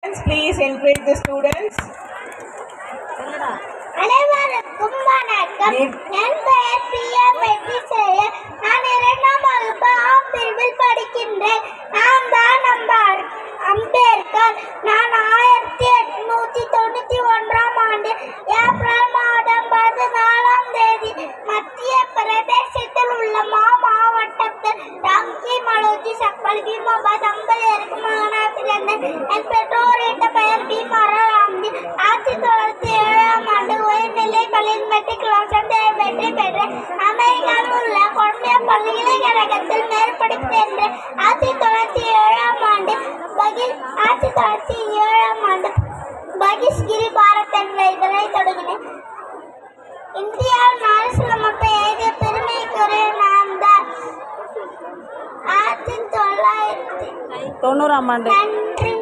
Please encourage the students. அனைவருக்கும் வணக்கம். என் பெயர் பிரியா வெற்றிசேகர். நான் 2ஆம் வகுப்பு ஆ பிரிவில் படிக்கின்றேன். நான் தான் நம்ம அம்பேத்கர். நான் 1891ஆம் ஆண்டு ஏப்ரல் மாதம் 14ஆம் தேதி மத்திய பிரதேசத்தில் உள்ள மாவட்டத்தில் ராங்கி மலோஜி சக்பல் பீமாபாத் அம்பேத்கருக்கு மகனாக பிறந்தேன். என் பெற்றோரிட்ட பெயர் பீமாரா ராம்ஜி. 1907ஆம் ஆண்டு உயர்நிலை பள்ளியில் மெட்ரிகுலேஷன் வெற்றி பெற்றேன். அமெரிக்காவில் உள்ள கொலம்பியா பல்கலைக்கழகத்தில் மேற்படிப்பு பெற்றேன். 1907ஆம் ஆண்டு பகிஷ்கிரி பாரத் என்ற இதழை தொடங்கினேன். இந்தியாவில் 4 சிலமப்பை எழுதிய பெருமைக்குரிய நான் தான். 1990ஆம் ஆண்டு. நன்றி.